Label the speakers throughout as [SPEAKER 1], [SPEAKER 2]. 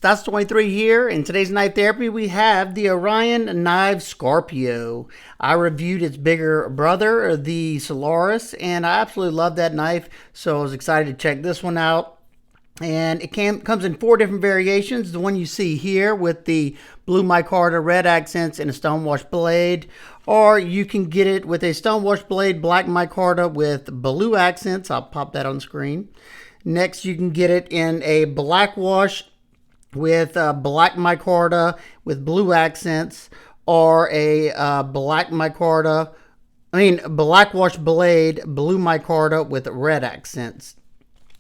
[SPEAKER 1] Stats 23 here. In today's knife therapy, we have the Orion Scorpio. I reviewed its bigger brother, the Solaris, and I absolutely love that knife, so I was excited to check this one out. And it comes in 4 different variations. The one you see here with the blue micarta, red accents, and a stonewash blade. Or you can get it with a stonewash blade, black micarta with blue accents. I'll pop that on the screen. Next, you can get it in a black wash with black micarta with blue accents, or a black wash blade, blue micarta with red accents.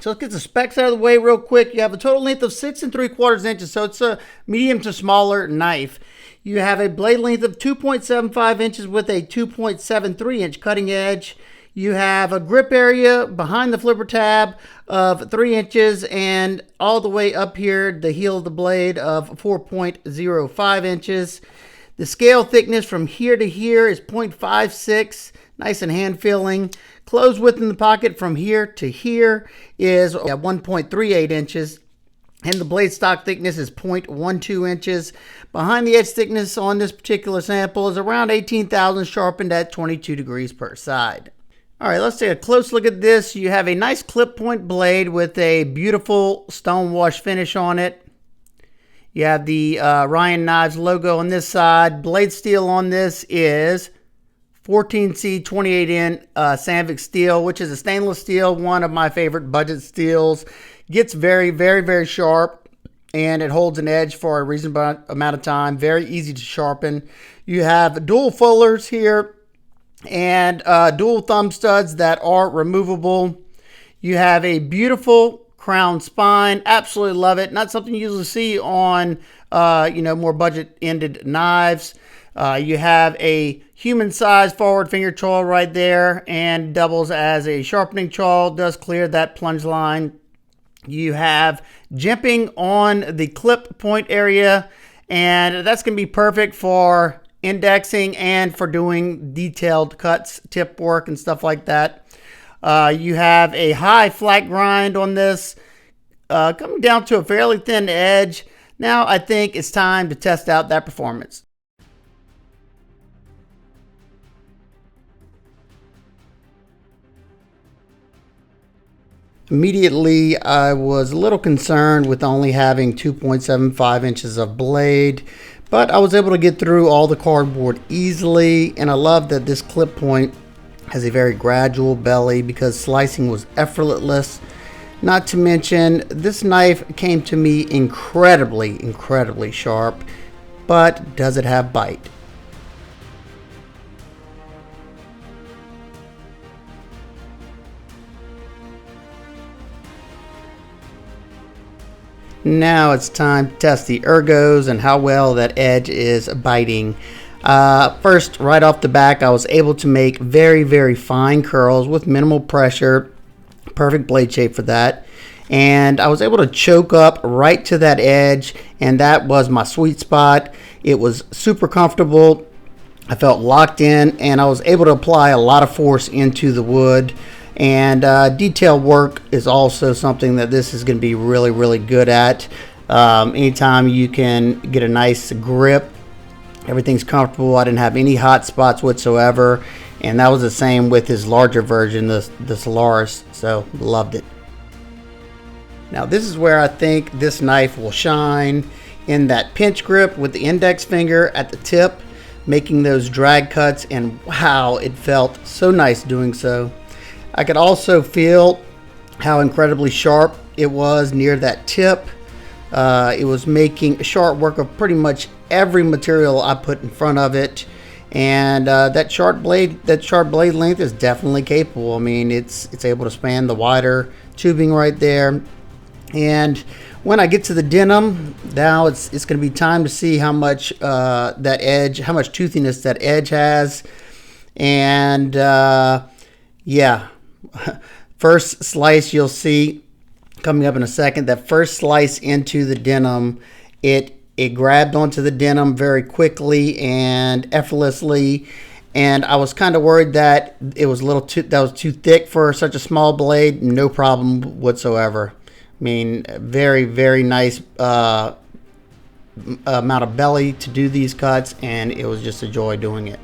[SPEAKER 1] So let's get the specs out of the way real quick. You have a total length of 6 3/4 inches, so it's a medium to smaller knife. You have a blade length of 2.75 inches with a 2.73 inch cutting edge. You have a grip area behind the flipper tab of 3 inches, and all the way up here, the heel of the blade of 4.05 inches. The scale thickness from here to here is 0.56, nice and hand feeling. Close width in the pocket from here to here is 1.38 inches. And the blade stock thickness is 0.12 inches. Behind the edge thickness on this particular sample is around 18,000, sharpened at 22 degrees per side. All right, let's take a close look at this. You have a nice clip point blade with a beautiful stonewash finish on it. You have the Orion Knives logo on this side. Blade steel on this is 14C 28N Sandvik steel, which is a stainless steel, one of my favorite budget steels. Gets very, very, very sharp, and it holds an edge for a reasonable amount of time. Very easy to sharpen. You have dual fullers here and dual thumb studs that are removable. You have a beautiful crown spine. Absolutely love it. Not something you usually see on more budget-ended knives. You have a human-sized forward finger choil right there, and doubles as a sharpening choil. Does clear that plunge line. You have jimping on the clip point area, and that's going to be perfect for indexing and for doing detailed cuts, tip work, and stuff like that. You have a high flat grind on this, coming down to a fairly thin edge. Now I think it's time to test out that performance. Immediately, I was a little concerned with only having 2.75 inches of blade, but I was able to get through all the cardboard easily, and I love that this clip point has a very gradual belly because slicing was effortless. Not to mention, this knife came to me incredibly, incredibly sharp, but does it have bite? Now it's time to test the ergos and how well that edge is biting. First, right off the back, I was able to make very, very fine curls with minimal pressure. Perfect blade shape for that. And I was able to choke up right to that edge, and that was my sweet spot. It was super comfortable. I felt locked in, and I was able to apply a lot of force into the wood. And detail work is also something that this is going to be really, really good at. Anytime you can get a nice grip, everything's comfortable. I didn't have any hot spots whatsoever. And that was the same with his larger version, the Solaris. So loved it. Now this is where I think this knife will shine, in that pinch grip with the index finger at the tip, making those drag cuts. And wow, it felt so nice doing so. I could also feel how incredibly sharp it was near that tip. It was making sharp work of pretty much every material I put in front of it, and that sharp blade length is definitely capable. I mean, it's able to span the wider tubing right there. And when I get to the denim, now it's going to be time to see how much how much toothiness that edge has, and yeah. First slice, you'll see coming up in a second, that first slice into the denim, it grabbed onto the denim very quickly and effortlessly, and I was kind of worried that it was too thick for such a small blade. No problem whatsoever. I mean, very, very nice amount of belly to do these cuts, and it was just a joy doing it.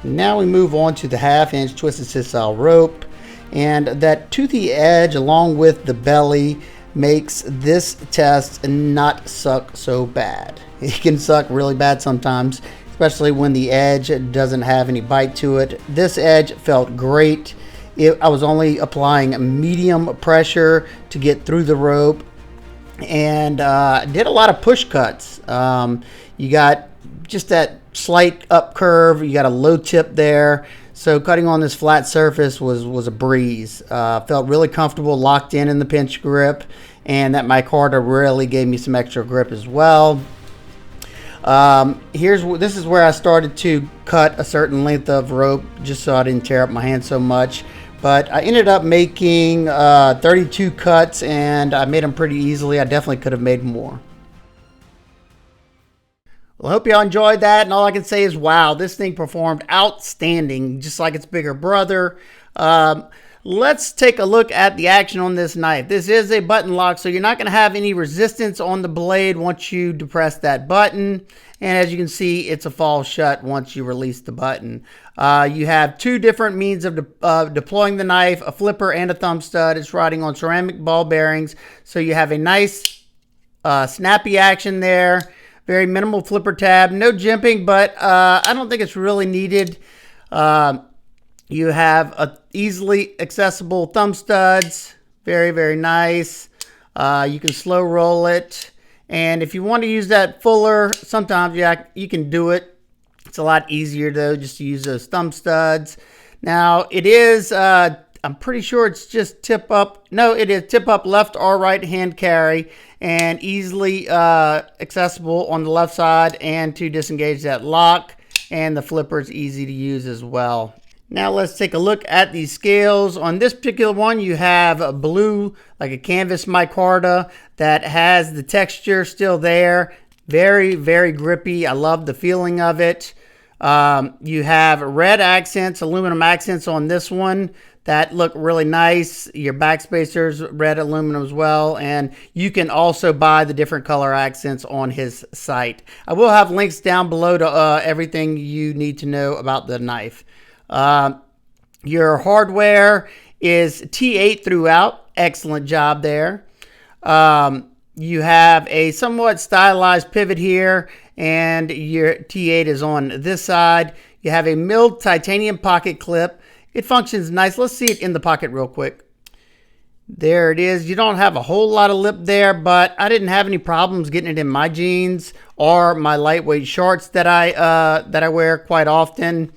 [SPEAKER 1] Now we move on to the 1/2-inch twisted sisal rope, and that toothy edge along with the belly makes this test not suck so bad. It can suck really bad sometimes, especially when the edge doesn't have any bite to it. This edge felt great. I was only applying medium pressure to get through the rope, and did a lot of push cuts. You got just that slight up curve, you got a low tip there, so cutting on this flat surface was a breeze. Felt really comfortable, locked in the pinch grip, and that micarta really gave me some extra grip as well. This is where I started to cut a certain length of rope just so I didn't tear up my hand so much. But I ended up making 32 cuts, and I made them pretty easily. I definitely could have made more. Well, I hope y'all enjoyed that, and all I can say is, wow, this thing performed outstanding, just like its bigger brother. Let's take a look at the action on this knife. This is a button lock, so you're not going to have any resistance on the blade once you depress that button. And as you can see, it's a fall shut once you release the button. You have two different means of deploying the knife, a flipper and a thumb stud. It's riding on ceramic ball bearings, so you have a nice snappy action there. Very minimal flipper tab, no jimping, but I don't think it's really needed. You have easily accessible thumb studs, very, very nice. You can slow roll it. And if you want to use that fuller, sometimes you can do it. It's a lot easier though, just to use those thumb studs. Now it is, I'm pretty sure it's just tip up. No, it is tip up left or right hand carry, and easily accessible on the left side, and to disengage that lock. And the flipper is easy to use as well. Now let's take a look at these scales. On this particular one, you have a blue, like a canvas micarta that has the texture still there. Very, very grippy. I love the feeling of it. You have red accents, aluminum accents on this one that look really nice. Your backspacers, red aluminum as well. And you can also buy the different color accents on his site. I will have links down below to everything you need to know about the knife. Your hardware is T8 throughout. Excellent job there. You have a somewhat stylized pivot here, and your T8 is on this side. You have a milled titanium pocket clip. It functions nice. Let's see it in the pocket real quick. There it is. You don't have a whole lot of lip there, but I didn't have any problems getting it in my jeans or my lightweight shorts that I wear quite often.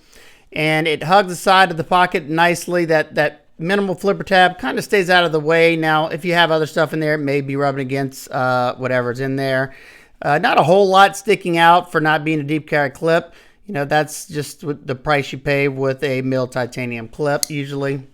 [SPEAKER 1] And it hugs the side of the pocket nicely. That minimal flipper tab kind of stays out of the way. Now, if you have other stuff in there, it may be rubbing against whatever's in there. Not a whole lot sticking out for not being a deep carry clip. You know, that's just the price you pay with a milled titanium clip usually.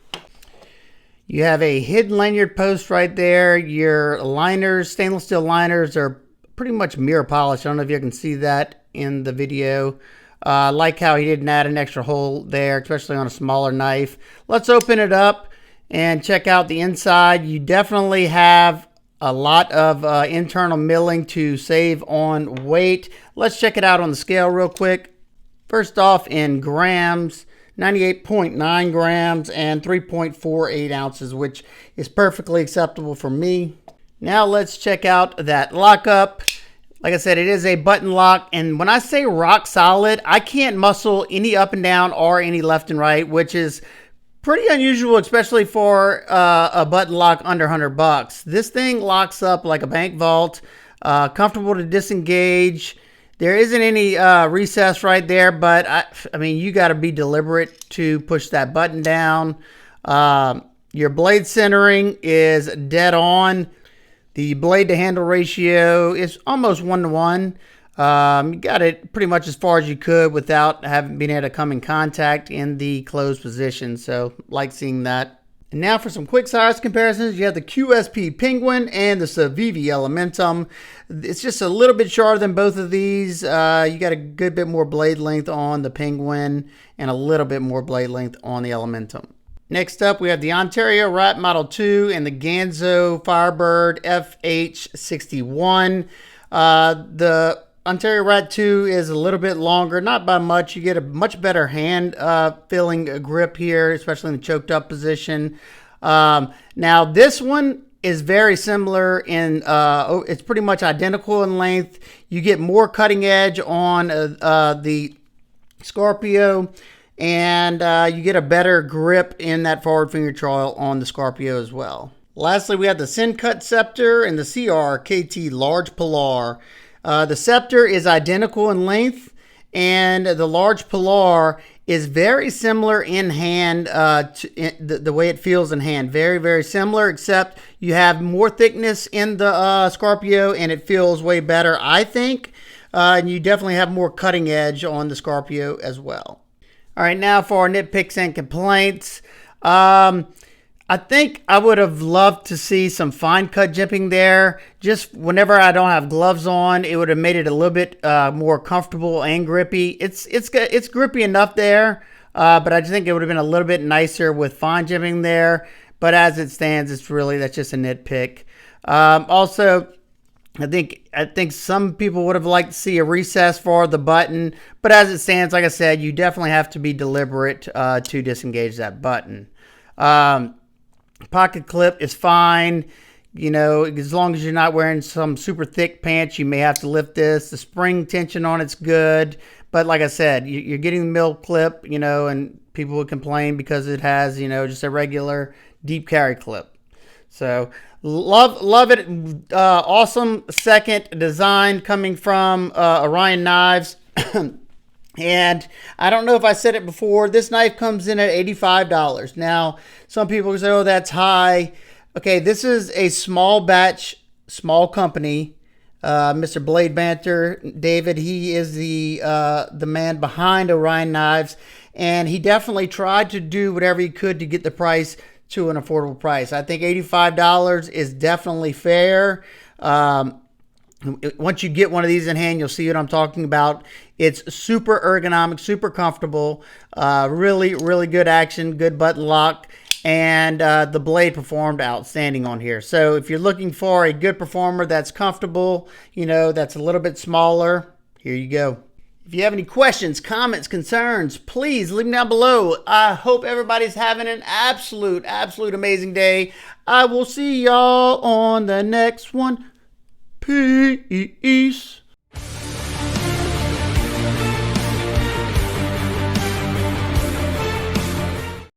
[SPEAKER 1] You have a hidden lanyard post right there. Your liners, stainless steel liners, are pretty much mirror polished. I don't know if you can see that in the video. I like how he didn't add an extra hole there, especially on a smaller knife. Let's open it up and check out the inside. You definitely have a lot of internal milling to save on weight. Let's check it out on the scale real quick. First off, in grams, 98.9 grams and 3.48 ounces, which is perfectly acceptable for me. Now let's check out that lockup. Like I said, it is a button lock, and when I say rock solid, I can't muscle any up and down or any left and right, which is pretty unusual, especially for a button lock under $100. This thing locks up like a bank vault, comfortable to disengage. There isn't any recess right there, but I mean, you got to be deliberate to push that button down. Your blade centering is dead on. The blade to handle ratio is almost 1-to-1. You got it pretty much as far as you could without having been able to come in contact in the closed position. So like seeing that. And now for some quick size comparisons, you have the QSP Penguin and the Civivi Elementum. It's just a little bit shorter than both of these. You got a good bit more blade length on the Penguin and a little bit more blade length on the Elementum. Next up, we have the Ontario Rat Model 2 and the Ganzo Firebird FH61. The Ontario Rat 2 is a little bit longer, not by much. You get a much better hand feeling grip here, especially in the choked up position. Now, this one is very similar in, it's pretty much identical in length. You get more cutting edge on the Scorpio, and you get a better grip in that forward finger choil on the Scorpio as well. Lastly, we have the Syncut Scepter and the CR-KT Large Pilar. The Scepter is identical in length, and the Large Pilar is very similar in hand, the way it feels in hand. Very, very similar, except you have more thickness in the Scorpio, and it feels way better, I think. And you definitely have more cutting edge on the Scorpio as well. All right, now for our nitpicks and complaints. I think I would have loved to see some fine cut jimping there. Just whenever I don't have gloves on, it would have made it a little bit more comfortable and grippy. It's grippy enough there, but I just think it would have been a little bit nicer with fine jimping there. But as it stands, that's just a nitpick. Also, I think some people would have liked to see a recess for the button, but as it stands, like I said, you definitely have to be deliberate to disengage that button. Pocket clip is fine, you know, as long as you're not wearing some super thick pants. You may have to lift this. The spring tension on it's good, but like I said, you're getting the mill clip, you know, and people would complain because it has, you know, just a regular deep carry clip. So love it. Awesome second design coming from Orion Knives. And I don't know if I said it before, this knife comes in at $85. Now, some people say, oh, that's high. Okay, this is a small batch, small company. Mr. Blade Banter, David, he is the man behind Orion Knives, and he definitely tried to do whatever he could to get the price to an affordable price. I think $85 is definitely fair. Once you get one of these in hand, you'll see what I'm talking about. It's super ergonomic, super comfortable, really, really good action, good button lock, and the blade performed outstanding on here. So if you're looking for a good performer that's comfortable, you know, that's a little bit smaller, here you go. If you have any questions, comments, concerns, please leave them down below. I hope everybody's having an absolute amazing day. I will see y'all on the next one. Peace.